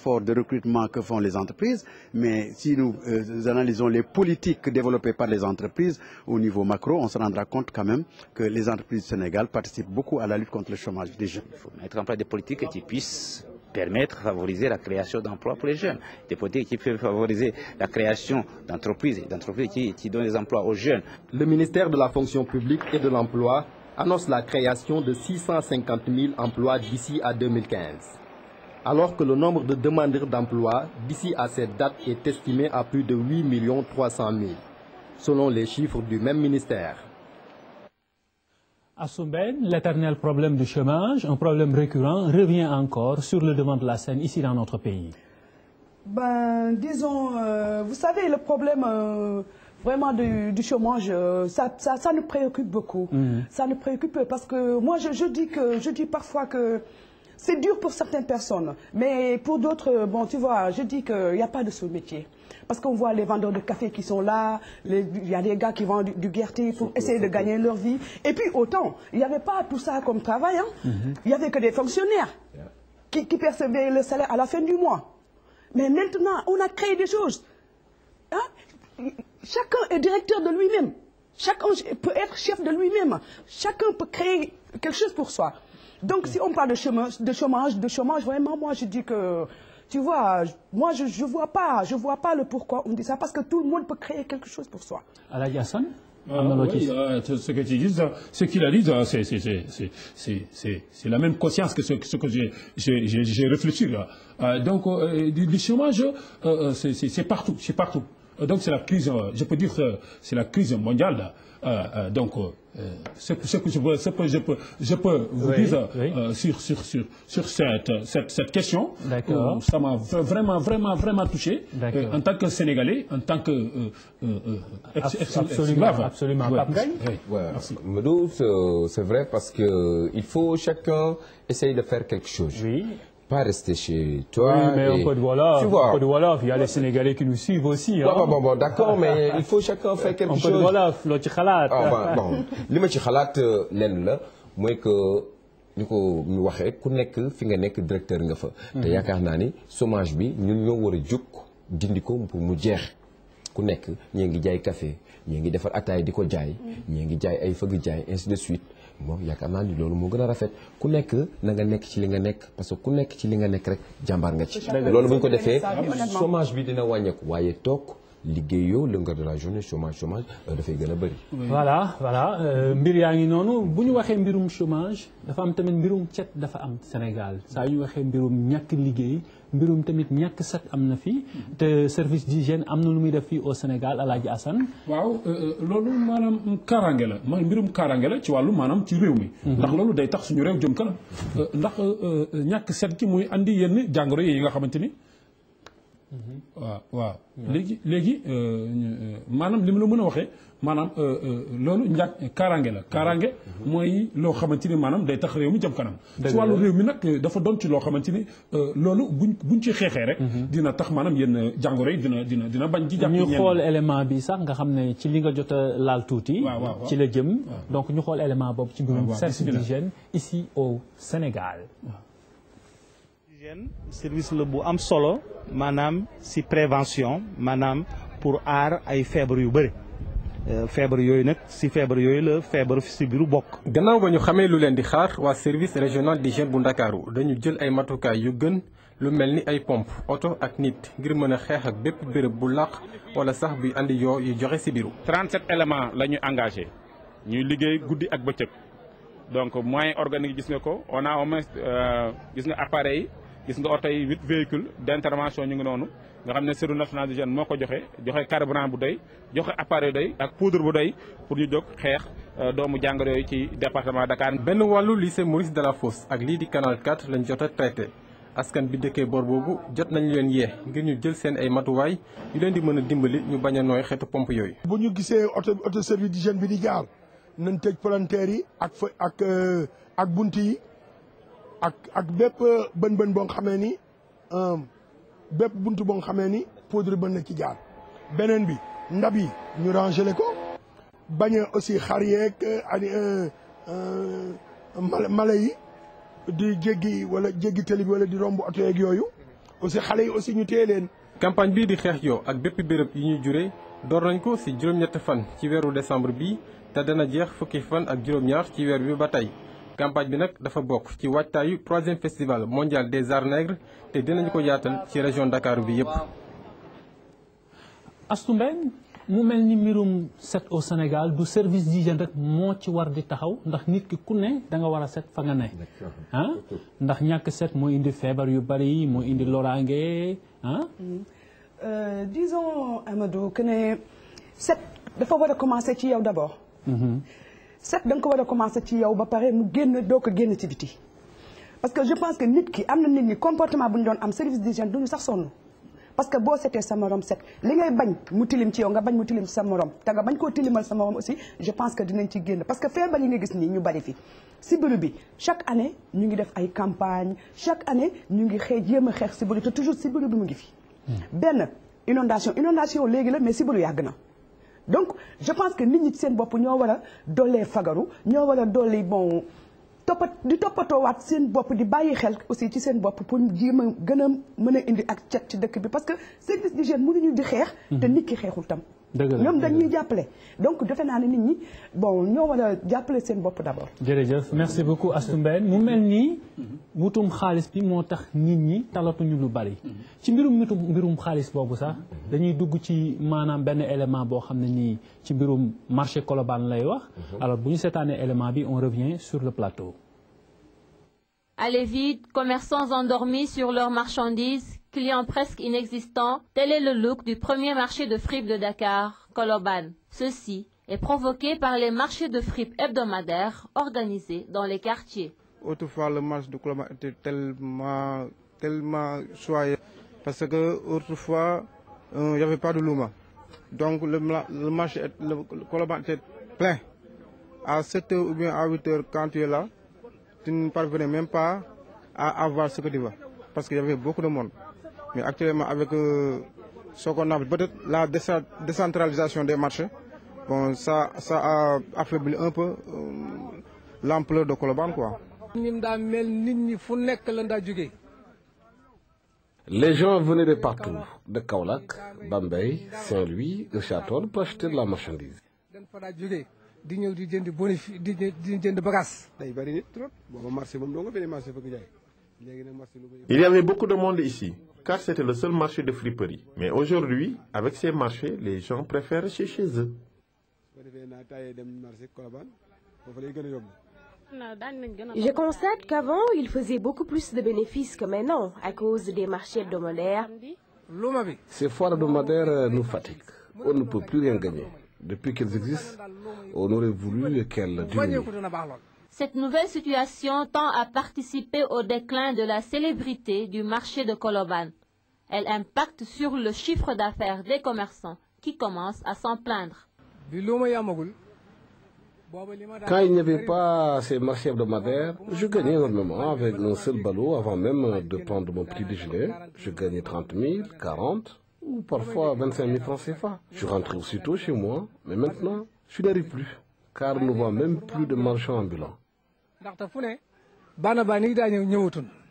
efforts de recrutement que font les entreprises, mais si nous analysons les politiques développées par les entreprises au niveau macro, on se rendra compte quand même que les entreprises du Sénégal participent beaucoup à la lutte contre le chômage des jeunes. Il faut mettre en place des politiques qui puissent permettre, favoriser la création d'emplois pour les jeunes, des politiques qui peuvent favoriser la création d'entreprises qui donnent des emplois aux jeunes. Le ministère de la fonction publique et de l'emploi annonce la création de 650 000 emplois d'ici à 2015. Alors que le nombre de demandeurs d'emploi d'ici à cette date est estimé à plus de 8 300 000, selon les chiffres du même ministère. À Soumbène, l'éternel problème du chômage, un problème récurrent, revient encore sur le devant de la scène ici dans notre pays. Disons, vous savez, le problème vraiment du chômage, ça nous préoccupe beaucoup. Ça nous préoccupe parce que moi, je dis parfois que c'est dur pour certaines personnes, mais pour d'autres, bon, tu vois, je dis qu'il n'y a pas de sous-métier. Parce qu'on voit les vendeurs de café qui sont là, il y a des gars qui vendent du guertier pour essayer de gagner leur vie. Et puis autant, il n'y avait pas tout ça comme travail, hein. Il n'y avait que des fonctionnaires qui percevaient le salaire à la fin du mois. Mais maintenant, on a créé des choses. Hein? Chacun est directeur de lui-même. Chacun peut être chef de lui-même. Chacun peut créer quelque chose pour soi. Donc si on parle de chômage, vraiment, moi je dis que... Tu vois, moi je vois pas le pourquoi on dit ça, parce que tout le monde peut créer quelque chose pour soi. Aladji Assane, oui, ce que tu dis, ce qu'il a dit, c'est la même conscience que ce que j'ai réfléchi là. Donc du chômage, c'est partout, Donc c'est la crise, je peux dire que c'est la crise mondiale. Donc ce que je peux vous dire sur cette question, ça m'a vraiment touché en tant que Sénégalais, en tant que absolument. Medou, c'est vrai parce que il faut chacun essayer de faire quelque chose. Oui. Pas rester chez toi. Oui, mais un peu de Wolof, il y a les Sénégalais qui nous suivent aussi. Bon, d'accord, mais il faut chacun faire quelque chose. Un peu de Wolof, loo ci xalaat. Bon, li ma ci xalaat lenn la mooy que ñu ko ñu waxee ku nekk fi nga nekk directeur nga fa. te yaakaar naa ni chômage bi ñun ñoo war a jóg dindi ko pour mu jeex. ku nekk ñii ngi jaay café ñii ngi defar ataay di ko jaay ñii ngi jaay ay fëgg jaay ainsi de suite. bon yaakaar naa ni loolu moo gën a rafet ku nekk na nga nekk ci li nga nekk parce que ku nekk ci li nga nekk rek jàmbaar nga ci. loolu bu ñu ko defee chômage bi dina wàññeeku waaye toog liggéeyoo longueur de la journée chômage dafay gën a bëri. voilà mbir yaa ngi noonu bu ñu waxee mbirum chômage dafa am tamit mbirum cet dafa am Sénégal saa yu ñu waxee mbirum ñàkk liggéey mbirum tamit ñàkk set am na fii te service d'hygiène am na lu muy def fii au Sénégal Aladji Assane. waaw loolu maanaam kaaraange la mbirum kaaraange la ci wàllu maanaam ci réew mi. ndax loolu day tax suñu réew jëm kanam. ndax ñàkk set gi muy andi yenn jàngoro yi nga xamante ni. waaw léegi maanaam li mu la mën a waxee maanaam loolu kaaraange la kaaraange mooy loo xamante ni maanaam day tax réew mi jëm kanam. ci wàllu réew mi nag dafa doon ci loo xamante ni loolu buñ ci xeexee rek. dina tax maanaam yenn jàngoro yi dina bañ ci jàpp ñu xool élément bi sax nga xam ne ci li nga jot a laal tuuti. ci la jëm donc ñu xool élément boobu ci mbirum service d'hygiène ici au Sénégal. service la bu am solo maanaam si prévention maanaam pour aar ay feebar yu bëri feebar yooyu nag si feebar yooyu la feebar si biiru bokk. gannaaw ba ñu xamee lu leen di xaar waa service régional d'hygiène bu Ndakaaru dañu jël ay matukaay yu gën lu mel ni ay pompe oto ak nit ngir mën a xeex ak bépp béréb bu làq wala sax buy andi yoo yu joxe si biiru. 37 éléments la ñu engagé ñuy liggéey guddi ak bëccëg donc moyen organique gis nga ko on a au moins gis nga appareil gis nga oto yi 8 véhicules d'intervention ñu ngi noonu nga xam ne service national d'hygiène moo ko joxe carburant bu doy joxe appareil doy ak poudre bu doy pour ñu jóg xeex doomu jàngoro yooyu ci département Dakar. benn wàllu lycée Maurice Delafosse ak lii di canal 4 lañ jot a traité askan bi dëkkee bor boobu jot nañu leen yee ngir ñu jël seen ay matuwaay yu leen di mën a dimbali ñu bañ a nooy xeetu pompe yooyu. bu ñu gisee auto service d'hygiène bi di jaar nañ tëj palanteer yi ak bunt yi. ak bépp bën boo xamee ni bépp buntu boo xamee ni poudre bën na ci jaar beneen bi ndab yi ñu rangé ko bañ a aussi xar yeeg mala yi di jéggi tali bi wala di romb oto yeeg yooyu aussi xale yi aussi ñu téye leen. campagne bii di xeex yoo ak bépp béréb yi ñuy juree door nañ ko ci juróom-ñetti fan ci weeru décembre bi te dana jeex fukki fan ak juróom-ñaar ci weer bi ba tey campagne bi nag dafa bokk ci waajtaayu 3e festival mondial des arts nègres te dinañ ko yaatal ci région Dakar bi yépp. Astou Mbène mu mel ni mbirum set au Sénégal du service d'hygiène rek moo ci war di taxaw ndax nit ki ku ne da nga war a set fa nga ne ah ndax ñàkk set moo indi feebar yu bari moo indi loraange ah. Disons Amadou que ne set dafa war a commencer ci yow d'abord. set da nga ko war a commencer ci yow ba pare mu génn doo ko génn ci biti parce que je pense que nit ki am na nit ñi comportement bu ñu doon am service d'hygiène duñu sax sonn. parce que boo setee sa morom set li ngay bañ mu tilim ci yow nga bañ mu tilim sa morom te nga bañ koo tilimal sa morom aussi je pense que dinañ ci génn parce que feebar yi nga gis nii ñu bari fi sibiru bi chaque année ñu ngi def ay campagne chaque année ñu ngi jéem a xeex sibiru te toujours sibiru bi mu ngi fi. benn inondation léegi la mais sibiru yàgg na donc je pense que nit ñi ci seen bopp ñoo war a dollee fagaru ñoo war a dolli bon. di toppatoowaat seen bopp di bàyyi xel aussi ci seen bopp pour jéem a gën a mën a indi ak cet ci dëkk bi parce que service d'hygiène mënuñu di xeex te nit ki xeexul tam ñoom dañuy jàppale donc defe naa ne nit ñi bon ñoo war a jàppale seen bopp d'abord. jërëjëf merci beaucoup Astou Mbène mu mel nii wutum xaalis bi moo tax nit ñi talatuñu lu bari ci mbirum xaalis boobu sax dañuy dugg ci maanaam benn élément boo xam ne nii ci mbirum marché Colobane lay wax alors bu ñu seetaanee élément bi on revient sur le plateau. Allées vides, commerçants endormis sur leurs marchandises, clients presque inexistants, tel est le look du premier marché de fripes de Dakar, Colobane. Ceci est provoqué par les marchés de fripes hebdomadaires organisés dans les quartiers. Autrefois, le marché de Colobane était tellement choyé parce que autrefois, il n'y avait pas de Louma. Donc le marché, le Colobane était plein. À 7h ou bien à 8h, quand tu es là, tu ne parvenais même pas à avoir ce que tu veux, parce qu'il y avait beaucoup de monde. Mais actuellement, avec ce qu'on a, peut-être la décentralisation des marchés, bon, ça a affaibli un peu l'ampleur de Colobane, quoi. Les gens venaient de partout, de Kaolack, Bambey, Saint-Louis, Richard-Toll, pour acheter de la marchandise. Il y avait beaucoup de monde ici, car c'était le seul marché de friperie. Mais aujourd'hui, avec ces marchés, les gens préfèrent rester chez eux. Je constate qu'avant, il faisait beaucoup plus de bénéfices que maintenant, à cause des marchés hebdomadaires. Ces foires hebdomadaires nous fatiguent. On ne peut plus rien gagner. Depuis qu'elles existent, on aurait voulu qu'elles diminuent. Cette nouvelle situation tend à participer au déclin de la célébrité du marché de Colobane. Elle impacte sur le chiffre d'affaires des commerçants qui commencent à s'en plaindre. Quand il n'y avait pas ces marchés hebdomadaires, je gagnais énormément avec un seul ballot avant même de prendre mon petit déjeuner. Je gagnais 30 000, 40 ou parfois 25 000 francs CFA. Je rentrais aussitôt chez moi, mais maintenant, je n'y arrive plus, car on ne voit même plus de marchands ambulants.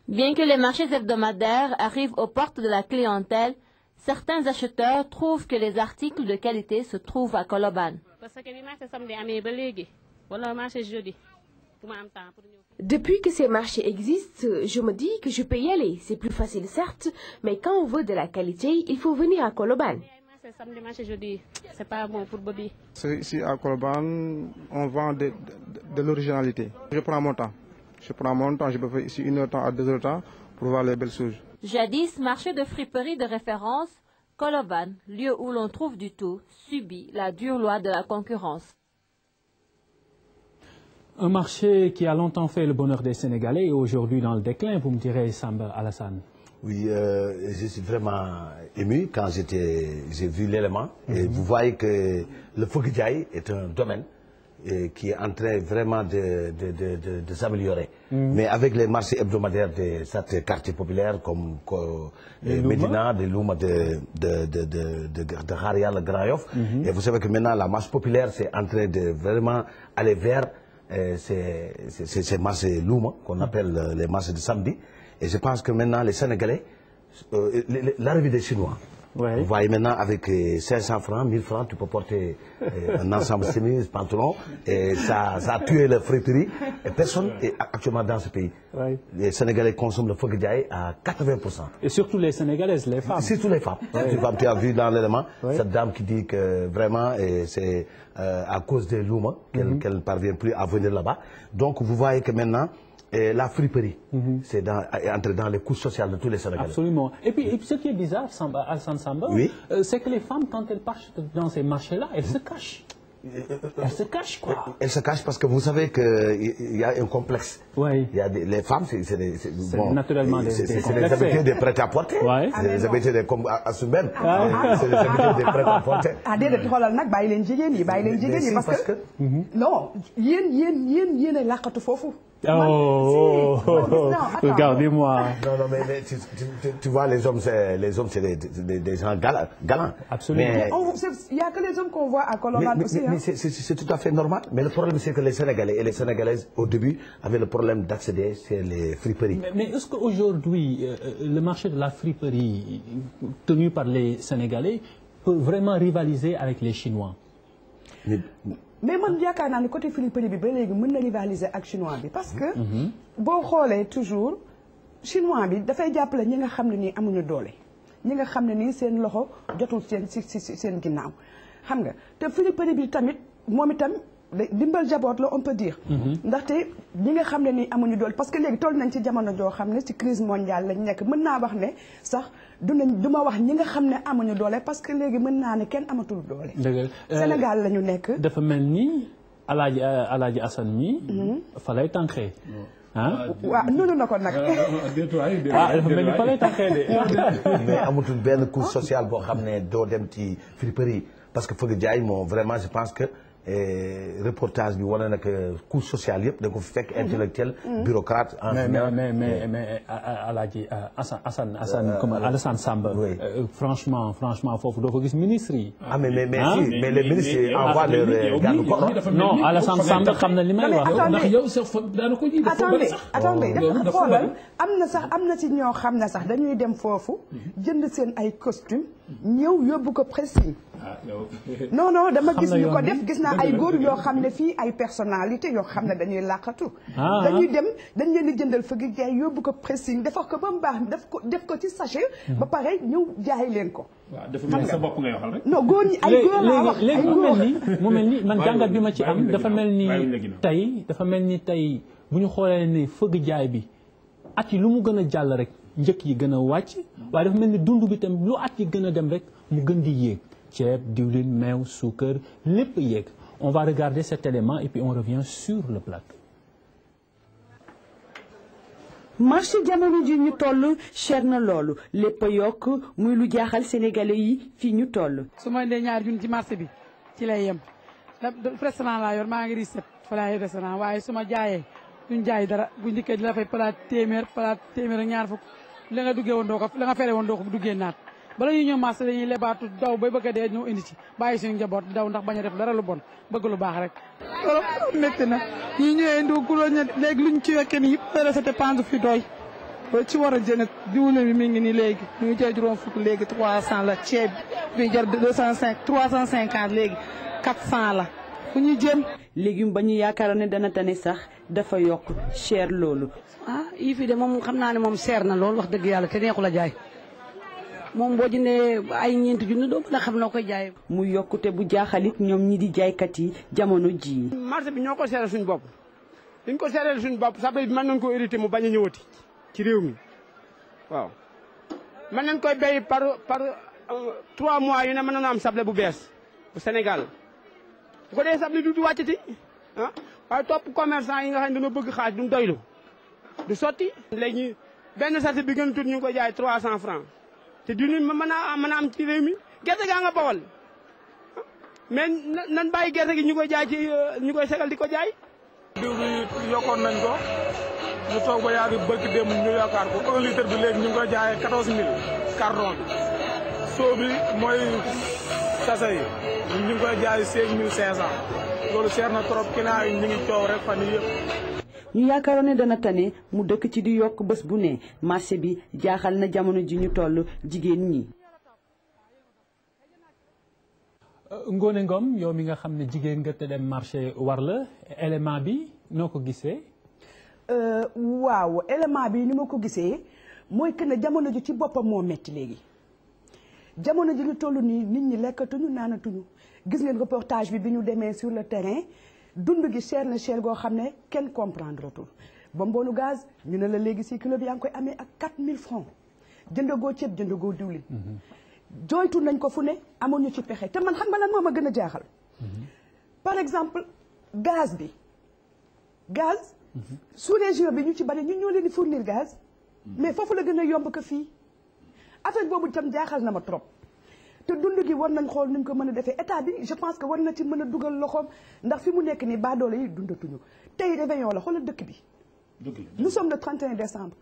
Bien que les marchés hebdomadaires arrivent aux portes de la clientèle, certains acheteurs trouvent que les articles de qualité se trouvent à Colobane. Depuis que ces marchés existent, je me dis que je peux y aller. C'est plus facile certes, mais quand on veut de la qualité, il faut venir à Colobane. Ici à Colobane, on vend de l'originalité. Je prends mon temps. Je peux faire ici 1 heure de temps à 2 heures de temps pour voir les belles choses. Jadis, marché de friperie de référence, Colobane, lieu où l'on trouve du tout, subit la dure loi de la concurrence. Un marché qui a longtemps fait le bonheur des Sénégalais et aujourd'hui dans le déclin, vous me direz, Samba Alassane. Oui, je suis vraiment ému quand j'ai vu l'élément. Et vous voyez que le Fogidjaï est un domaine qui est en train vraiment de s'améliorer. Mais avec les marchés hebdomadaires de certains quartiers populaires comme Médina, de Louma, de Haria, le Grand Yoff. Et vous savez que maintenant la marche populaire c'est en train de vraiment aller vers ces marchés Louma qu'on appelle les marchés de samedi. Et je pense que maintenant les Sénégalais l'arrivée des Chinois. Ouais. Vous voyez maintenant avec 500 francs, 1000 francs, tu peux porter un ensemble chemise, pantalon, et ça a tué la friperie. Et personne est actuellement dans ce pays. Ouais. Les Sénégalais consomment le phoque diaye à 80%. Et surtout les Sénégalaises, les femmes. Surtout les femmes. Ouais. Les femmes, tu as vu dans l'élément, Ouais. cette dame qui dit que vraiment c'est à cause des louma qu'elle ne parvient plus à venir là-bas. Donc vous voyez que maintenant, la friperie, c'est entré dans les couches sociales de tous les Sénégalais. Absolument. Et puis ce qui est bizarre, Alassane Samba, Oui. C'est que les femmes, quand elles partent dans ces marchés-là, elles se cachent. Elles se cachent, quoi. Elles se cachent parce que vous savez qu'il y a un complexe. Oui. Il y a les femmes, c'est naturellement des c'est complexés. les habitudes des prêt-à-porter. Ouais. C'est les habitudes des comme Assouben. C'est les habitudes des prêt-à-porter. ah déedéet xoolal nag bàyyi leen jigéen ñi bàyyi leen jigéen ñi parce que non yéen a làqatu foofu. Oh, regardez-moi. Non, mais tu vois, les hommes, c'est des gens galants. Absolument. Mais il n'y a que les hommes qu'on voit à Colobane aussi. Mais c'est tout à fait normal. Mais le problème, c'est que les Sénégalais et les Sénégalaises, au début, avaient le problème d'accéder sur les friperies. Mais est-ce qu'aujourd'hui, le marché de la friperie, tenu par les Sénégalais, peut vraiment rivaliser avec les Chinois? Mais man yaakaar naa ne côté friperie bi ba léegi mën na rivaliser ak chinois bi parce que boo xoolee toujours chinois bi dafay jàppale ñi nga xam ne nii amuñu doole ñi nga xam ne nii seen loxo jotul seen ginnaaw xam nga te friperie bi tamit moom itam dimbal jaboot la on peut dire ndaxte ñi nga xam ne nii amuñu doole parce que léegi toll nañ ci jamono joo xam ne ci crise mondiale lañ nekk mën naa wax ne sax du ma wax ñi nga xam ne amuñu doole parce que léegi mën naa ne kenn amatul doole. dëgg Sénégal la ñu nekk. dafa mel ni Alaaji Assane mi fa lay tànqee. ah waaw noonu na ko nag. dafa mel ni fa lay tànqee de. mais amatul benn coût social boo xam ne doo dem ci friperie parce que fëgg jaay moom vraiment je pense que. reportage bi wane na que coût social yëpp da nga ko fekk intellectuel bureaucrate mais Alaaji Assane comme Alassane Samba franchement foofu doo ko gis ministre yi mais les ministres envoient leur garde-corps non Alassane Samba xam na li may wax ndax yow sax daana ko ji attendez dafa xoolal am na ci ñoo xam ne sax dañuy dem foofu jënd seen ay costume ñëw yóbbu ko pressing non dama gis ñu ko def gis naa ay góor yoo xam ne fii ay personnalité yoo xam ne dañuy làqatu dañuy dem dañ leen di jëndal fëgg jaay yóbbu ko pressing defar ko ba mu baax def ko ci sachet ba pare ñëw jaay leen ko dafa mel ni sa bopp ngay waxal rek non góor ñi ay góor laa wax léegi mu mel ni man jàngat bi ma ci am dafa mel ni tey bu ñu xoolee ne fëgg jaay bi at yi lu mu gën a jàll rek njëkk yi gën a wàcc waaye dafa mel ni dund bi tam lu at yi gën a dem rek mu gën di yéeg ceeb diwlin meew suukar lépp yéeg on va regarder cet élément et puis on revient sur le plateau. marché jamono ji ñu toll cher na loolu lépp a yokk muy lu jaaxal sénégalais yi fii ñu toll. su ma indee ñaari junni ci marché bi ci lay yem restaurant laa yor maa ngi reset fa laay restaurant waaye su ma jaayee duñ jaay dara bu njëkkee di la fay palaat téeméer ak ñaar fukk la nga duggee woon doo ko la nga fere woon doo ko duggee naat bala ñuy ñëw marché dañuy lebaatu daw bay bëgg a dee ñëw indi ci bàyyi suñu njaboot daw ndax bañ a def dara lu bon bëgg lu baax rek. loolu métti na ñi ñëwee indi ku la léegi luñ ci wekkee nii yëpp sa dépense fi doy ci war a jënd diwlin bi mi ngi nii léegi ñu ngi jël juróom fukk léegi 300 la ceeb bi jar 350 léegi 400 la fu ñuy jëm. légume ba ñu yaakaar ne dana tane sax dafa yokk cher loolu. yii fii de moom xam naa ne moom cher na loolu wax dëgg yàlla te neexul a jaay moom boo jëndee ay ñeenti junni doo mën a xam noo koy jaay. mu yokkute bu jaaxalit ñoom ñi di jaaykat yi jamono ji. marché bi ñoo ko seeral suñu bopp dañ ko seeral suñu bopp sablé bi mën nañ ko hérité mu bañ a ñëwati ci réew mi waaw mën nañ koy béy par 3 mois yu ne mën nañu am sablé bu bees bu Sénégal bu ko dee sablé du wàccati waaye topp commerçant yi nga xam ne dañoo bëgg xaaj duñ doylu du sotti. léegi benn sachet bi gën a tuut ñu ngi koy jaay 300 francs te diwlin mën a am ci réew mi gerte gaa nga bawal mais nan bàyyi gerte gi ñu koy jaay ci ñu koy segal di ko jaay. diw bi yokkoon nañ ko ñu toog ba yàgg bëgg dem ñu yaakaar ko 1 litre bi léegi ñu ngi koy jaayee 14000 carton bi soo bi mooy sachet yi ñu ngi koy jaay 16500 loolu seer na trop client yi ñu ngi coow rek fan yii yëpp. ñu yaakaaroon ne dana tane mu dëkk ci di yokk bés bu ne marché bi jaaxal na jamono ji ñu toll jigéen ñi. Ngoné Ngom yow mi nga xam ne jigéen nga te dem marché war la élément bi noo ko gisee. waaw élément bi ni ma ko gisee mooy que ne jamono ji ci boppam moo metti léegi jamono ji ñu toll nii nit ñi lekkatuñu naanatuñu gis ngeen reportage bi ñu demee sur le terrain dund gi cher na cher goo xam ne kenn comprendre tul bonbonnu gaz ñu ne la léegi si kilo bi yaa ngi koy amee ak 4000 francs jëndagoo ceeb jëndagoo diwlin. jooytu nañ ko fu ne amuñu ci pexe te man xam nga lan moo ma gën a jaaxal. par exemple gaz bi gaz. sous région bi ñu ci bari ñu ñoo leen di fournir gaz. mais foofu la gën a yomb que fii affaire boobu itam jaaxal na ma trop te dund gi war nañ xool nuñ ko mën a defee état bi je pense que war na ci mën a dugal loxoom ndax fi mu nekk nii baadoole yi dundatuñu tey réveillon la xoolal dëkk bi. nous sommes le 31 décembre.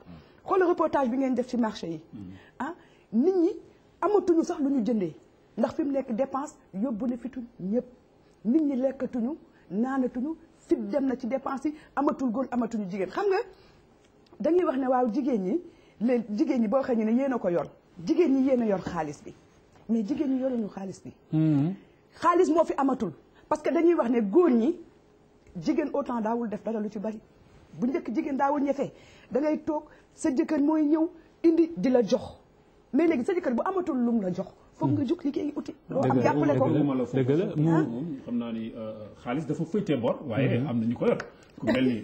xoolal reportage bi ngeen def ci marché yi. ah nit ñi amatuñu sax lu ñu jëndee ndax fi mu nekk dépense yóbbu na fitu ñëpp nit ñi lekkatuñu naanatuñu fit dem na ci dépense yi amatul góor amatuñu jigéen xam nga dañuy wax ne waaw jigéen ñi boo xëy ñu ne yéen a ko yor jigéen ñi yéen a yor xaalis bi mais jigéen ñi yoruñu xaalis bi. xaalis moo fi amatul parce que dañuy wax ne góor ñi jigéen autant daawul def dara lu ci bari bu njëkk jigéen daawul ñefe da ngay toog sa jëkkër mooy ñëw indi di la jox. mais léegi sa jëkkër bu amatul lum la jox foog nga jóg liggéey uti loo am jàppale ko dëgg la moom xam naa ni xaalis dafa fëytee bor waaye am na ñu ko yor ku mel ni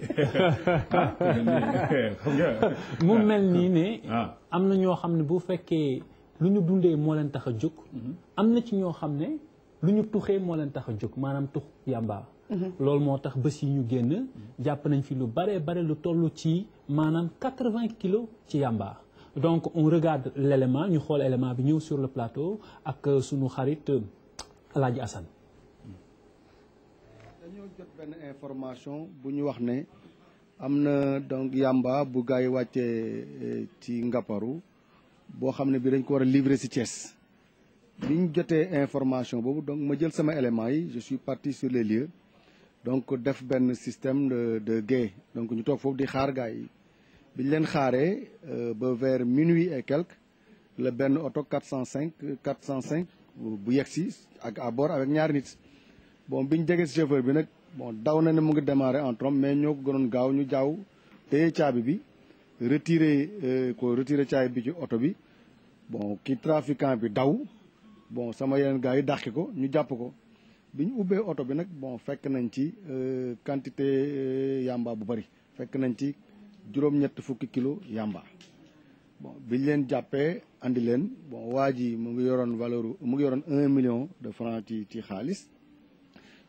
mu mel nii ne am na ñoo xam ne bu fekkee lu ñu dundee moo leen tax a jóg am na ci ñoo xam ne lu ñu tuxee moo leen tax a jóg maanaam tux yàmba loolu moo tax bés yi ñu génn jàpp nañ fi lu bare lu toll ci maanaam 80 kilos ci yàmba. Donc on regarde l'élément ñu xool élément bi ñëw sur le plateau ak sunu xarit Alaaji Assane. dañoo jot benn information bu ñu wax ne am na donc yamba bu gars yi wàccee ci Ngaparou boo xam ne bi dañ ko war a livrer ci Thiès bi ñu jotee information boobu donc ma jël sama élément yi je suis parti sur les lieux donc def benn système de guet donc ñu toog foofu di xaar gars yi. biñ leen xaaree ba vers minuit et quelque la benn oto 405 bu yegsi ak à bord avec ñaari nit bon biñ jege si chauffeur bi nag bon daw na ne mu ngi démarrer en trompe mais ñoo ko gënoon gaaw ñu jaaw téye caabi bi retiré caabi bi ci oto bi bon ki trafiquant bi daw bon sama yeneen gars yi dàqi ko ñu jàpp ko biñ ubbee oto bi nag bon fekk nañ ci quantité yamba bu bari fekk nañ ci juróom-ñett fukki kilo yamba bon biñ leen jàppee andi leen bon waa ji mu ngi yoroon 1 million de francs ci xaalis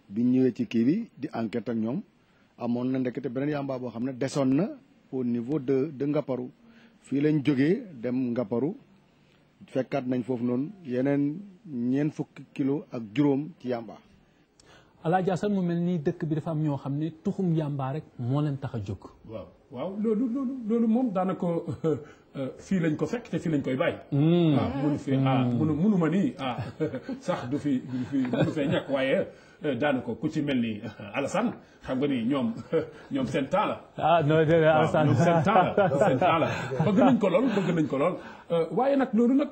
biñ ñëwee ci kii bi di enquête ak ñoom amoon na ndekete beneen yamba boo xam ne desoon na au niveau de Ngaparou fii lañ jógee dem Ngaparou fekkaat nañ foofu noonu yeneen 4 fukki kilo ak juróom ci yamba. Alaaji Assane mu mel ni dëkk bi dafa am ñoo xam ne tuxum yamba rek moo leen tax a jóg. waaw loolu moom daanaka fii lañ ko fekk te fii lañ koy bàyyi. munu ma nii sax du fi munu fee ñàkk waaye daanaka ku ci mel ni Alassane xam nga ni ñoom seen temps la. non dégg nga Alassane ñoom seen temps la bëgg nañ ko lool waaye nag loolu nag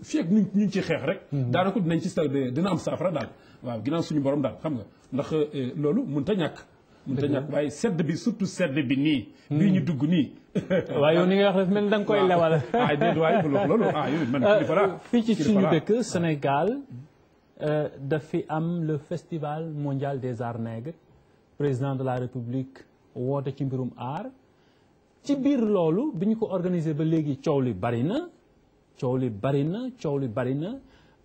fii ak ñu ngi ci xeex rek. daanaka dinañ ci dina am saafara daal waaw ginnaaw suñu borom daal xam nga ndax loolu mënut a ñàkk. waaye sedd bi surtout sedd bi nii. bii ñu dugg nii. waaye yow ni nga wax rek mel da nga koy lewal. déedéet waaye bu loolu yooyu man fii ci suñu dëkk Sénégal dafi am le festival mondial des arts nègres président de la République woote ci mbirum art ci biir loolu bi ñu ko organisé ba léegi coow li bari na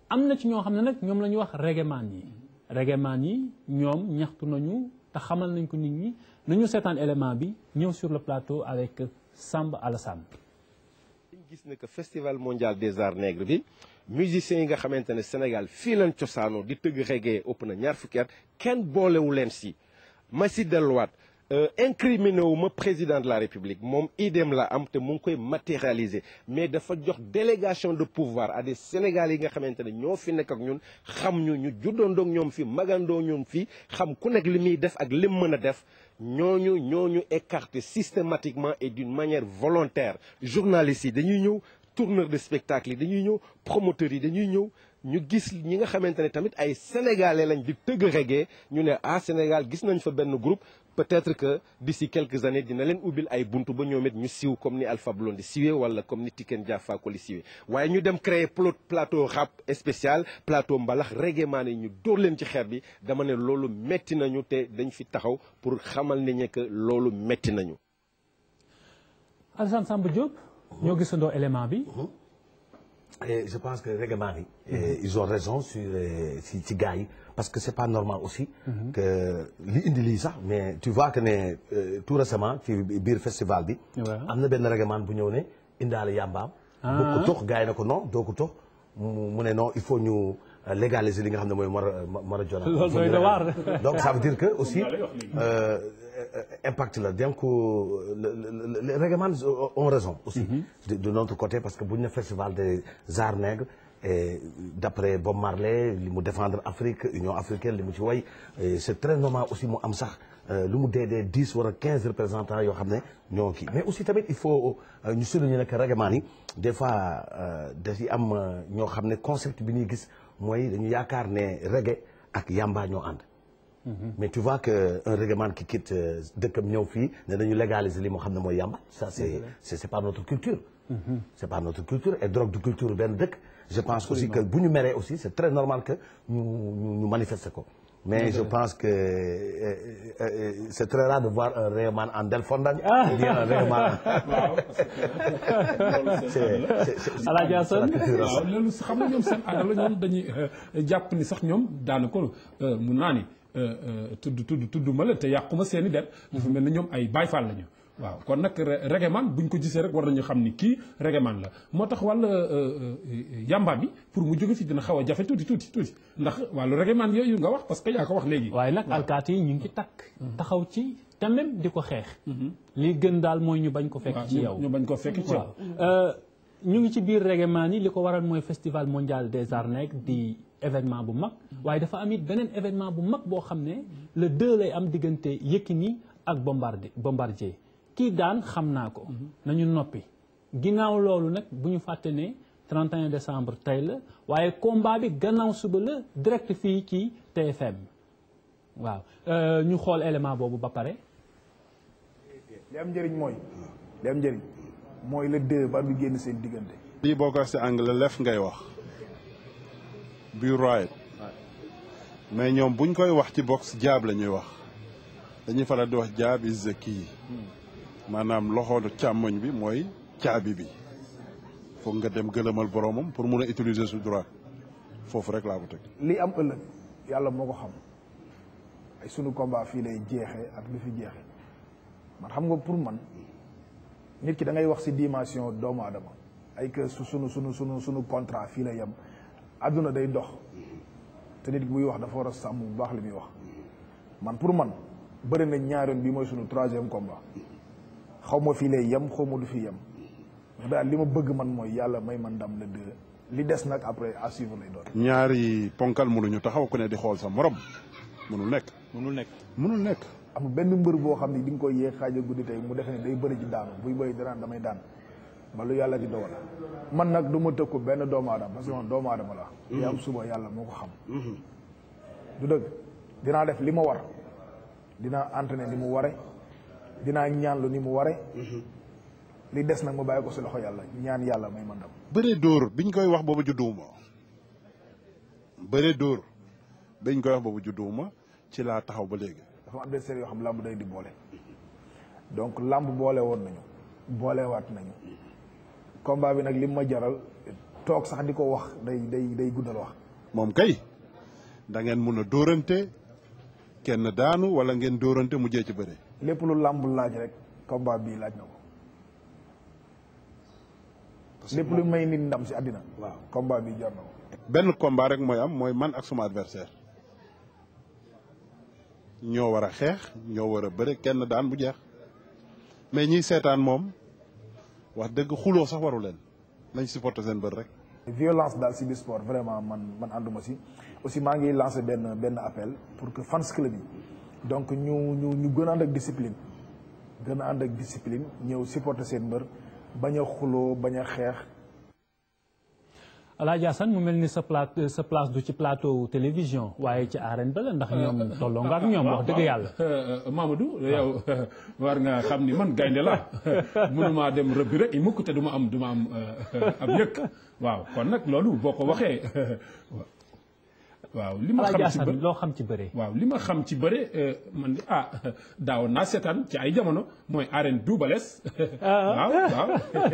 am na ci ñoo xam ne nag ñoom la ñuy wax reggaeman yi ñoom ñaxtu nañu. te xamal nañ ko nit ñi nañu seetaan élément bi ñëw sur le plateau avec Samba Alassane. dañ gis ne que festival mondial des arts nègres bi musiciens yi nga xamante ne Sénégal fii lañ cosaanoo di tëgg reggae ëpp na 2 fukki at kenn boolewu leen si ma si delluwaat incriminé wu ma président de la République moom idem la am te mu ngi koy matérialiser mais dafa jox délégation de pouvoir à des Sénégalais yi nga xamante ne ñoo fi nekk ak ñun xam ñu juddoondoog ñoom fi magandoo ñoom fi xam ku nekk li muy def ak lim mën a def ñooñu écarté systématiquement et d'une manière volontaire journalistes yi dañuy ñëw tourneurs de spectacle yi dañuy ñëw promoteurs yi dañuy ñëw ñu gis ñi nga xamante ne tamit ay sénégalais lañ di tëgg reggae ñu ne Sénégal gis nañ fa benn groupe peut-être que d'ici quelques années dina leen ubbil ay buntu ba ñoom it ñu siiw comme ni Alpha Blondy siwee wala comme ni Tiken Jah Fakoly siwee waaye ñu dem créer plateau rap spécial plateau mbalax reggae maa ne ñu dóor leen ci xeer bi dama ne loolu metti nañu te dañ fi taxaw pour xamal ne que loolu metti nañu. Alassane Samba Diop ñoo gisandoo élément bi. Et je pense que règlement yi ils ont raison sur ci gars yi parce que c'est pas normal aussi que li indi lii sax mais tu vois que ne tout récemment ci biir festival bi am na benn règlement bu ñëw ne indaale yàmbaam bu ko tox gars yi na ko non doo ko tox mu ne non il faut ñu légaliser li nga xam ne mooy marijuana donc ça veut dire que aussi impact la donc les règlements ont raison aussi de notre côté parce que bu ñu ne festival des arts nègres et d'après Bob Marley li mu défendre Afrique Union africaine li mu ci way c'est très normal aussi mu am sax lu mu dee 10 wala 15 représentants yoo xam ne ñoo kii mais aussi tamit il faut ñu souligner ne que règlement yi des fois da ci am ñoo xam ne concept bi ñuy gis mooy dañu yaakaar ne reggae ak yamba ñoo ànd mais tu vois que un règlement qui quitte dëkkam ñëw fii ne dañu légaliser li moo xam ne mooy yamba ça c'est pas notre culture c'est pas notre culture et drogue de culture benn dëkk je pense aussi que bu ñu meree aussi c'est très normal que ñu manifester ko mais je pense que c'est très rare de voir un règlement en Delfondane ou bien un règlement waaw loolu xam nga ñoom seen aada la ñoom dañuy jàpp ni sax ñoom daanaka mun naa ni tudd ma la te yàquma seen i der dafa mel ni ñoom ay Baay Faal lañu waaw kon nag règlement buñ ko gisee rek war nañu xam ni kii règlement la moo tax wàll yamba bi pour mu jóge fi dina xaw a jafe tuuti ndax wàllu règlement yooyu nga wax parce que yaa ko wax léegi. waaye nag alkaati yi ñu ngi ci takk taxaw ci te même di ko xeex. li gën daal mooy ñu bañ ko fekk ci yow. ñu bañ ko fekk ci yow. ñu ngi ci biir règlement yi li ko waral mooy festival mondial des arts nègres di événement bu mag waaye dafa am it beneen événement bu mag boo xam ne le 2 lay am diggante Yékini ak Bombardier kii daan xam naa ko nañu noppi ginnaaw loolu nag bu ñu fàtte ne 31 décembre tey la waaye combat bi gannaaw suba la direct fii ci TFM waaw ñu xool élément boobu ba pare li am njëriñ mooy le 2 ba bi génn seen diggante lii boo ko wax si anglais lef ngay wax bi right mais ñoom buñ koy wax ci box jaab la ñuy wax dañuy faral di wax jaab is the key maanaam loxo càmmoñ bi mooy caabi bi foog nga dem gëlëmal boromam pour mun a utiliser su droit foofu rek laa ko teg. li am ëllëg yàlla moo ko xam ay sunu combat fii lay jeexee ak lu fi jeexee man xam nga pour man nit ki da ngay wax ci dimension doomu aadama ay que sunu contrat fii lay yem àdduna day dox te nit buy wax dafa war a sàmm bu baax li muy wax man pour man bëri na ñaaroon bi mooy sunu 3e combat. xaw ma fii lay yem xaw ma du fi yem mais daal li ma bëgg man mooy yàlla may man ndam le 2 li des nag après à suivre lay doon. ñaari ponkal mënuñu taxaw ku ne di xool sa morom mënul nekk. amul benn mbër boo xam ne di nga koy yee xaaja guddi tey mu defe ne day bëri ci daanu buy bëri danaan damay daan ba lu yàlla di dogal man nag du ma tëkk ko benn doomu aadama parce que man doomu aadama la. li am suba yàlla moo ko xam. du dëgg dinaa def li ma war dinaa entraîner ni mu ware. dinaa ñaan lu ni mu ware li des nag ma bàyyi ko si loxo yàlla ñaan yàlla may man ndam. bëre dóor biñ koy wax boobu judduwuma ci laa taxaw ba léegi. dafa am adversaire yoo xam lamb day di boole donc lamb boole woon nañu boolewaat nañu combat bi nag li ma jaral toog sax di ko wax day guddal wax. moom kay da ngeen mun a dóorante kenn daanu wala ngeen dóorante mujjee ci bëre. lépp lu làmb laaj rek combat bii laaj na ko lépp lu may nit ndam si àddina waaw combat bii jar na ko benn combat rek mooy am mooy man ak suma adversaire ñoo war a xeex ñoo war a bëre kenn daan bu jeex mais ñiy seetaan moom wax dëgg xuloo sax waru leen nañ supporter seen bër rek violence daal si biir sport vraiment man ànduma si aussi maa ngi lancé benn appel pour que fans club yi donc ñu gën a ànd ak discipline ñëw supporter seen mbër bañ a xuloo bañ a xeex. Alaaji Assane mu mel ni sa place du ci plateau télévision waaye ci arène ba la ndax ñoom tolloo nga ak ñoom wax dëgg yàlla. Mamadou yow war nga xam ni man gaynde la mënumaa dem rëbbi rek mukk te du ma am ab yëkk waaw kon nag loolu boo ko waxee waaw li ma xam ci bëre waaw li ma xam ci bëre man daaw naa seetaan ci ay jamono mooy arène duubalees waaw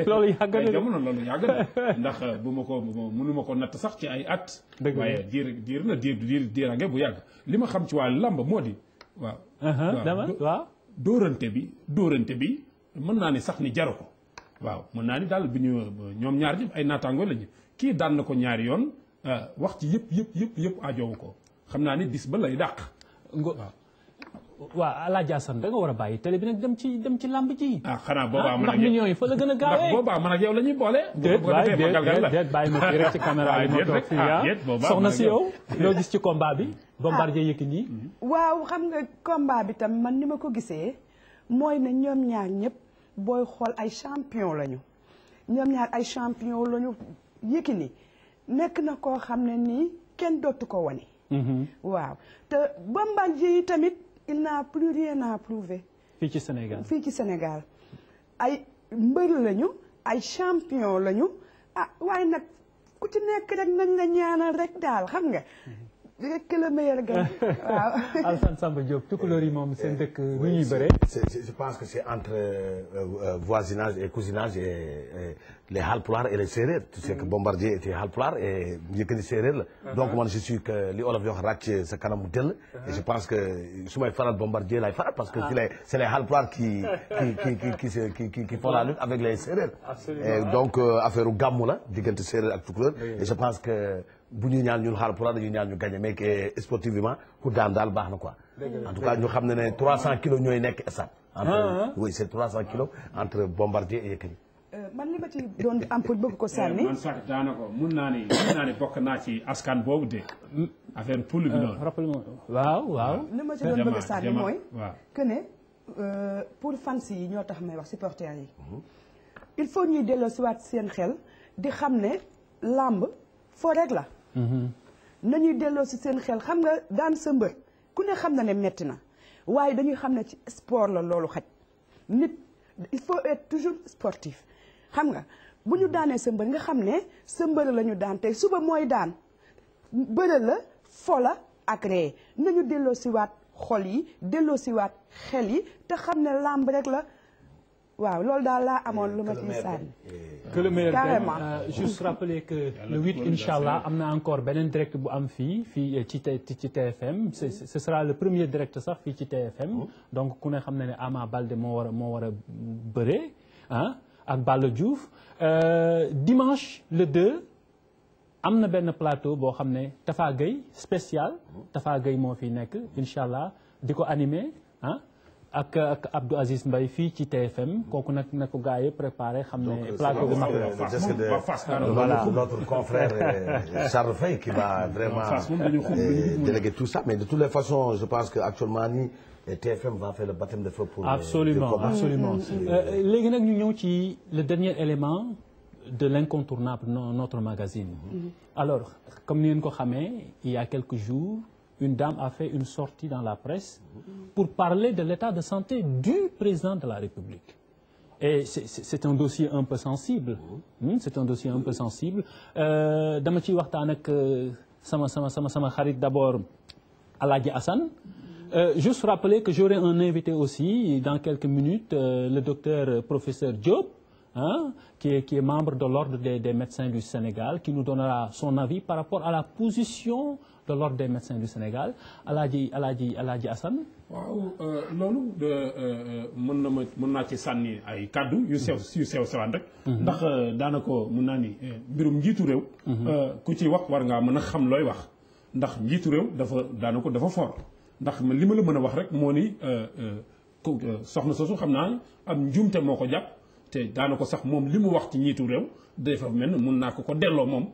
loolu yàgg na jamono loolu yàgg na ndax bu ma ko mënuma ko natt sax ci ay at waaye diirange bu yàgg li ma xam ci waa làmb moo di waaw dóorante bi mën naa ni sax ni jaru ko waaw mën naa ni daal bi ñu ñoom ñaar ñëpp ay naataango lañu kii daan na ko ñaari yoon wax ci yëpp ajoowu ko xam naa ni bis ba lay dàq. waaw Alaaji Assane da nga war a bàyyi télé bi nag dem ci làmb ji. xanaa boobaa man ak ndax millions yi fa la gën a gaawee. ndax boobaa man ak yow la ñuy boole. déet bàyyi ma fii rek ci caméra yi ma toog fii soxna si yow loo gis ci combat bi. Bombardier Yékini. waaw xam nga combat bi tam man ni ma ko gisee mooy ne ñoom ñaar ñëpp booy xool ay champion lañu ñoom ñaar ay champion lañu Yékini nekk na koo xam ne nii kenn dootu ko wane. waaw te Bombardier yi tamit il n'a plus rien à prouver. fii ci Sénégal ay mbër lañu ay champion lañu waaye nag ku ci nekk rek nañ la ñaanal rek daal xam nga. rek que le meilleur gagne waaw. Alassane Samba Diop tukulóor yi moom seen dëkk nu ñuy bëree. je pense que c'est entre voisinage et cousinage et les Halpulaar et les Séeréer. tu sais que Bombardier était Halpulaar et Yékini Séeréer la. donc man je suis que li olof wax ràcc sa kanamu dell. et je pense que su may faral Bombardier lay faral parce que c'est les Halpulaar qui font la lutte avec les Séeréer. et donc affaire gàmmu la diggante Séeréer ak tukulóor. et je pense que bu ñu ñaan ñun Halpulaar dañuy ñaan ñu gagné mais que sportivement ku daan daal baax na quoi. en tout cas ñu xam ne 300 kilos ñooy nekk stade. oui c'est 300 kilos entre Bombardier et Yékini. man li ma ci doon am pour bëgg ko sànni. man sax daanaka mun naa ne bokk naa ci askan boobu de affaire poule bi noonu. rappellement waaw. li ma ci doon bëgg sànni mooy. que ne pour fans yi ñoo tax may wax supporters yi. il faut ñuy delloosiwaat seen xel di xam ne làmb foo rek la. nañuy delloo si seen xel xam nga daan sa mbër ku ne xam na ne metti na waaye dañuy xam ne ci sport la loolu xaj nit il faut être toujours sportif xam nga bu ñu daanee sa mbër nga xam ne sa mbër la ñu daan tey suba mooy daan bëre la fola ak ree nañu delloo si waat xol yi delloo si waat xel yi te xam ne làmb rek la waaw loolu daal laa amoon lu ma ciy sànni. que le meilleur gagne. juste rappeler que le 8 inchallah am na encore beneen direct bu am fii ci TFM ce sera le premier direct sax fii ci TFM. donc ku ne xam na ne Ama Baldé moo war a bëre ak Balla Diouf dimanche le 2 am na benn plateau boo xam ne Tafa Gueye spécial Tafa Gueye moo fi nekk inchallah di ko animé ak Abdou Aziz Mbaye fii ci TFM kooku nag na ko gars yi préparé xam ne plateau bu mag la. voilà notre confrère Charles Faye qui va vraiment déléguer tout ça mais de toutes les façons je pense que actuellement nii TFM va faire le baptême de feu pour. absolument léegi nag ñu ñëw ci le dernier élément de l'incontournable notre magazine. alors comme ni ngeen ko xamee il y a quelques jours. Une dame a fait une sortie dans la presse pour parler de l'état de santé du président de la République. Et c'est un dossier un peu sensible. C'est un dossier un peu sensible. Dama ciy waxtaan ak sama xarit d'abord Alaaji Assane. Juste rappeler que j'aurai un invité aussi dans quelques minutes, le docteur professeur Diop, qui est membre de l'ordre des médecins du Sénégal, qui nous donnera son avis par rapport à la position de l'ordre des médecins du Sénégal. Alaaji Assane. waaw loolu mën naa ci sànni ay kaddu yu sewaan rek. ndax daanaka mën naa ni mbirum njiitu réew. ku ci wax war ngaa mën a xam looy wax ndax njiitu réew dafa fort ndax li ma la mën a wax rek moo ni soxna soosu xam naa am njuumte moo ko jàpp te daanaka sax moom li mu wax ci njiitu réew dafa mel ni mun naa ko delloo moom.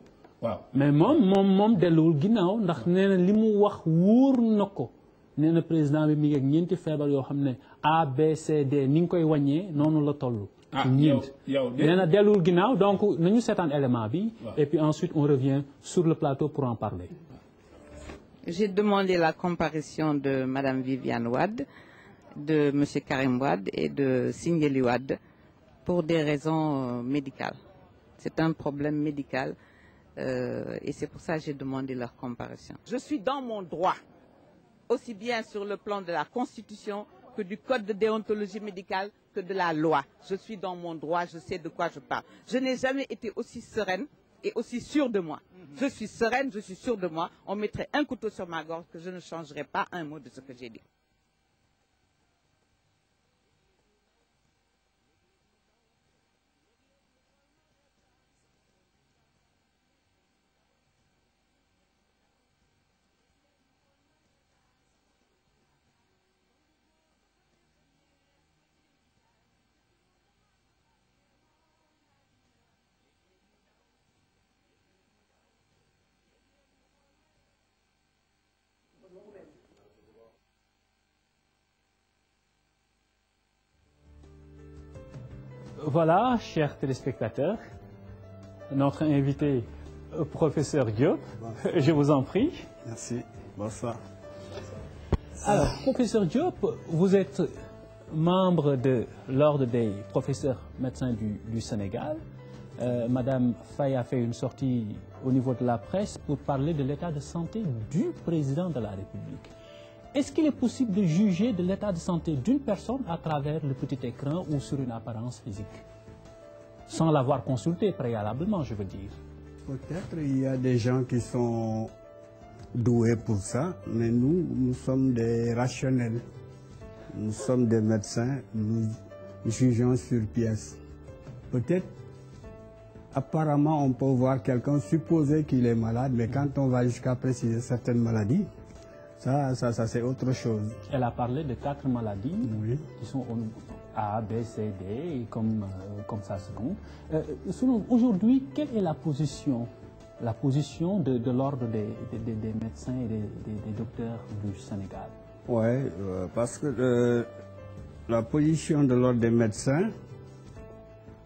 waaw mais moom delluwul ginnaaw ndax nee na li mu wax wóor na ko nee na président bi mi ngi ak ñeenti feebar yoo xam ne A B C D ni nga koy wàññee noonu la toll. nee na dellul ginnaaw donc nañu seetaan élément bi. et puis ensuite on revient sur le plateau pour en parler. J'ai demandé la comparution de Madame Viviane Wade, de Monsieur Karim Wade et de Sindiély Wade pour des raisons médicales. C'est un problème médical et c'est pour ça que j'ai demandé leur comparution. Je suis dans mon droit, aussi bien sur le plan de la Constitution que du Code de déontologie médicale que de la loi. Je suis dans mon droit, je sais de quoi je parle. Je n'ai jamais été aussi sereine et aussi sûre de moi. Je suis sereine, je suis sûre de moi. On mettrait un couteau sur ma gorge que je ne changerai pas un mot de ce que j'ai dit. Voilà, chers téléspectateurs, notre invité, professeur Diop, je vous en prie. Merci, bonsoir. Alors, professeur Diop, vous êtes membre de l'Ordre des professeurs médecins du Sénégal. Madame Faye a fait une sortie au niveau de la presse pour parler de l'état de santé du président de la République. Est-ce qu'il est possible de juger de l'état de santé d'une personne à travers le petit écran ou sur une apparence physique? Sans l'avoir consulté préalablement, je veux dire. Peut-être il y a des gens qui sont doués pour ça, mais nous sommes des rationnels. Nous sommes des médecins, nous jugeons sur pièce. Peut-être, apparemment, on peut voir quelqu'un supposer qu'il est malade, mais quand on va jusqu'à préciser certaines maladies, ça c'est autre chose. Elle a parlé de 4 maladies qui sont A, B, C, D, et comme ça se compte. Selon aujourd'hui, quelle est la position de l'ordre des médecins et des docteurs du Sénégal? Oui, parce que la position de l'ordre des médecins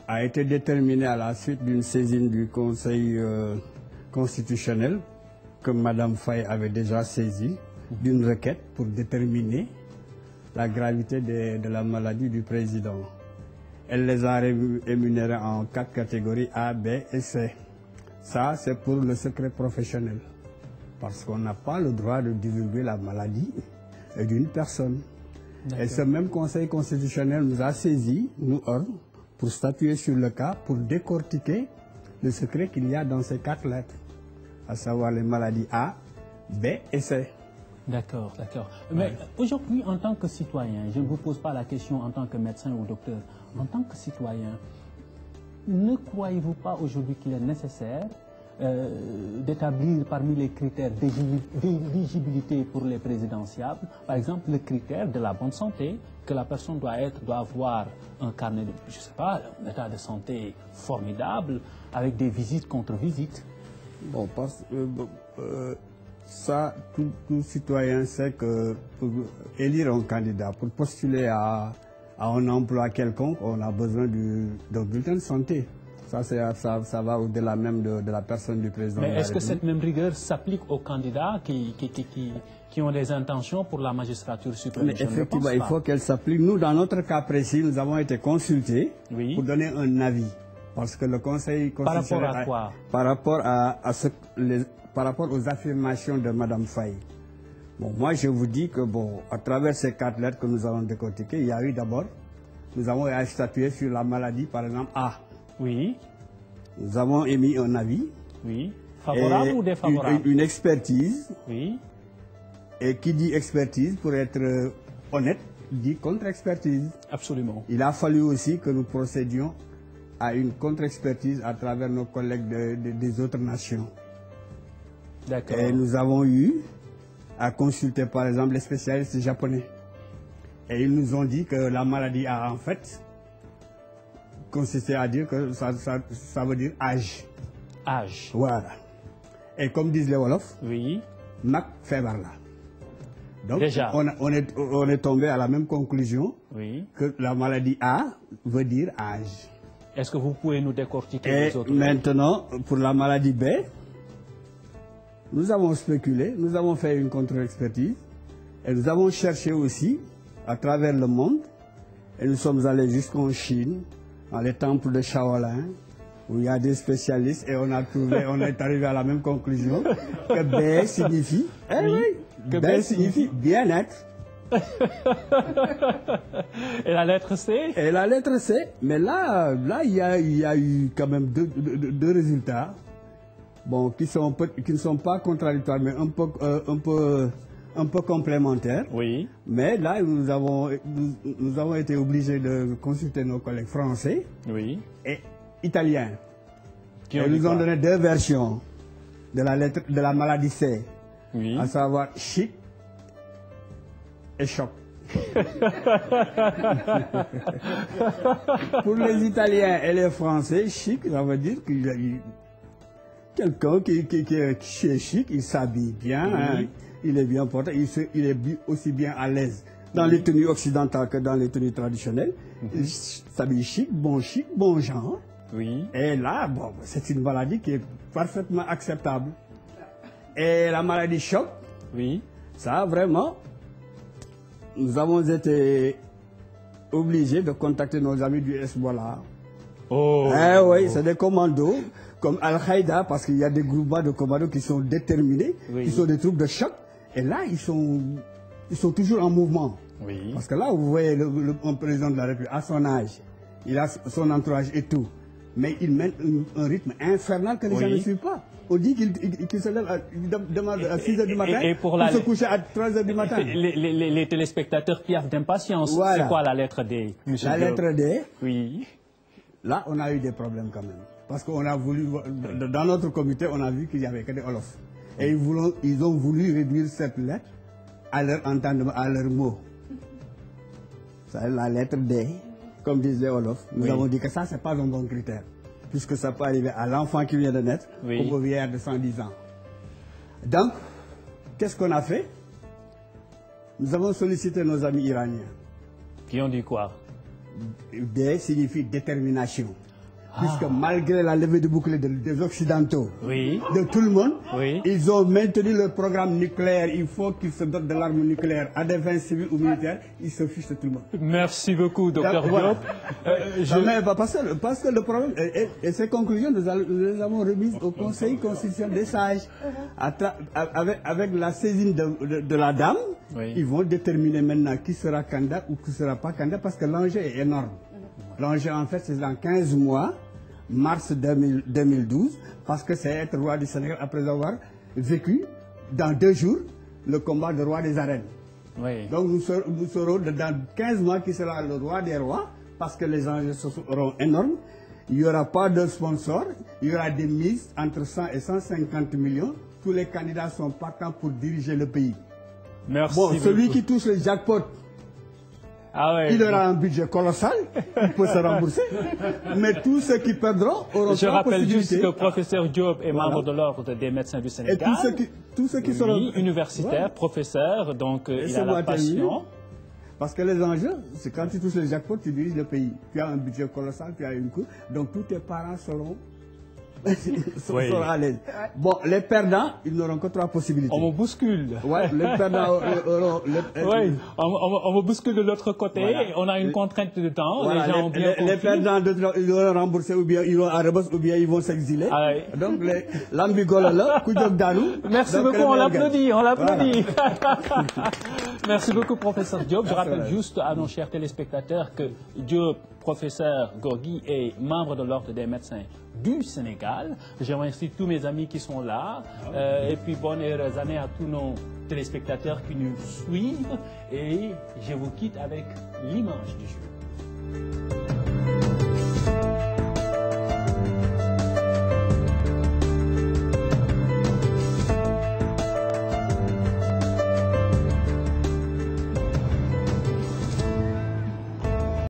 a été déterminée à la suite d'une saisine du Conseil constitutionnel que Mme Faye avait déjà saisie, d'une requête pour déterminer la gravité de la maladie du président. Elle les a énumérés en 4 catégories A, B et C. Ça, c'est pour le secret professionnel, parce qu'on n'a pas le droit de divulguer la maladie d'une personne. Et ce même Conseil constitutionnel nous a saisis, nous ordre, pour statuer sur le cas, pour décortiquer le secret qu'il y a dans ces 4 lettres, à savoir les maladies A, B et C. D'accord, d'accord. Mais aujourd'hui, en tant que citoyen, je ne vous pose pas la question en tant que médecin ou docteur, en tant que citoyen, ne croyez-vous pas aujourd'hui qu'il est nécessaire d'établir parmi les critères d'éligibilité pour les présidentiables, par exemple le critère de la bonne santé, que la personne doit avoir un carnet de, je sais pas, un état de santé formidable, avec des visites contre visites? Bon, parce que ça, tout citoyen sait que pour élire un candidat, pour postuler à un emploi quelconque, on a besoin d'un bulletin de santé. Ça va au-delà même de la personne du président. Mais est-ce que cette même rigueur s'applique aux candidats qui ont des intentions pour la magistrature suprême? Mais effectivement, il faut qu'elle s'applique. Nous, dans notre cas précis, nous avons été consultés pour donner un avis. Parce que le Conseil constitutionnel... Par rapport à quoi? Par rapport aux affirmations de Mme Faye. Bon, moi, je vous dis que, bon, à travers ces 4 lettres que nous avons décortiquées, il y a eu d'abord, nous avons statué sur la maladie, par exemple, A. Oui. Nous avons émis un avis. Oui. Favorable ou défavorable? Une expertise. Oui. Et qui dit expertise, pour être honnête, dit contre-expertise. Absolument. Il a fallu aussi que nous procédions à une contre-expertise à travers nos collègues des autres nations. Et nous avons eu à consulter par exemple les spécialistes japonais. Et ils nous ont dit que la maladie A en fait consistait à dire que ça veut dire âge. Âge. Voilà. Et comme disent les Wolofs, oui. Mac feebar la. Donc, déjà. on est tombé à la même conclusion que la maladie A veut dire âge. Est-ce que vous pouvez nous décortiquer Et les autres? maintenant, pour la maladie B, nous avons spéculé, nous avons fait une contre-expertise et nous avons cherché aussi à travers le monde et nous sommes allés jusqu'en Chine, dans les temples de Shaolin, où il y a des spécialistes et on est arrivé à la même conclusion que B signifie, que B signifie bien-être. Et la lettre C? Et la lettre C, mais là il y a eu quand même deux résultats, bon, qui ne sont pas contradictoires, mais un peu complémentaires. Oui. Mais là, nous avons été obligés de consulter nos collègues français et italiens. Ils nous ont donné deux versions de la maladie C, à savoir chic et choc. Pour les Italiens et les Français, chic, ça veut dire qu'il y a quelqu'un qui est chic, il s'habille bien, hein, il est bien porté, il est aussi bien à l'aise dans les tenues occidentales que dans les tenues traditionnelles. Il s'habille chic, bon genre. Et là, bon, c'est une maladie qui est parfaitement acceptable. Et la maladie choc, ça vraiment, nous avons été obligés de contacter nos amis du Hezbollah. Oui, c'est des commandos comme Al-Qaïda, parce qu'il y a des groupements de commandos qui sont déterminés, qui sont des troupes de choc. Et là, ils sont toujours en mouvement. Parce que là, vous voyez le président de la République, à son âge, il a son entourage et tout. Mais il mène un rythme infernal que les gens ne suivent pas. On dit qu'il se lève à 6 h du matin et pour se coucher à 3 h du matin. Les téléspectateurs piaffent d'impatience. Voilà. C'est quoi la lettre D, monsieur La lettre D, oui. Là, on a eu des problèmes quand même. Parce qu'on a voulu, dans notre comité, on a vu qu'il n'y avait que des Olofs. Et ils ont voulu réduire cette lettre à leur entendement, à leur mot. Ça, la lettre D, comme disent les Olofs, nous avons dit que ça, c'est pas un bon critère. Puisque ça peut arriver à l'enfant qui vient de naître ou au vieillard de 110 ans. Donc, qu'est-ce qu'on a fait? Nous avons sollicité nos amis iraniens. Qui ont dit quoi? D signifie détermination. Puisque malgré la levée de bouclier des Occidentaux, de tout le monde, ils ont maintenu le programme nucléaire. Il faut qu'ils se dotent de l'arme nucléaire à des fins civiles ou militaires. Ils se fichent de tout le monde. Merci beaucoup, Dr Diop. Parce que le problème, et ces conclusions, nous les avons remises au Conseil constitutionnel des sages. Avec la saisine de la dame, ils vont déterminer maintenant qui sera candidat ou qui ne sera pas candidat, parce que l'enjeu est énorme. L'enjeu, en fait, c'est dans 15 mois, mars 2012, parce que c'est être roi du Sénégal après avoir vécu, dans 2 jours, le combat de roi des arènes. Donc nous serons dans 15 mois qui sera le roi des rois, parce que les enjeux seront énormes. Il n'y aura pas de sponsors, il y aura des mises entre 100 et 150 millions. Tous les candidats sont partants pour diriger le pays. Merci. Bon, celui qui touche le jackpot, il aura un budget colossal, il peut se rembourser, mais tous ceux qui perdront auront Je rappelle juste que le professeur Diop est membre de l'Ordre des médecins du Sénégal. Et tous ceux qui seront universitaires, professeurs, donc il a la passion. Parce que les enjeux, c'est quand tu touches le jackpot, tu diriges le pays. Tu as un budget colossal, tu as une cour, donc tous tes parents seront à l'aise. Bon, les perdants, ils n'auront que 3 possibilités. On me bouscule. Les perdants auront... on me bouscule de l'autre côté. On a une contrainte de temps. Les gens ont bien compris. Les perdants, ils vont rembourser, ou bien ils vont à Rebus, ou bien ils vont s'exiler. Donc, l'ambigolo là, merci beaucoup, on l'applaudit, Merci beaucoup, professeur Diop. Je rappelle juste à nos chers téléspectateurs que Diop, professeur Gorgui, est membre de l'Ordre des médecins du Sénégal. Je remercie tous mes amis qui sont là. Et puis, bonne et heureuse année à tous nos téléspectateurs qui nous suivent. Et je vous quitte avec l'image du jour.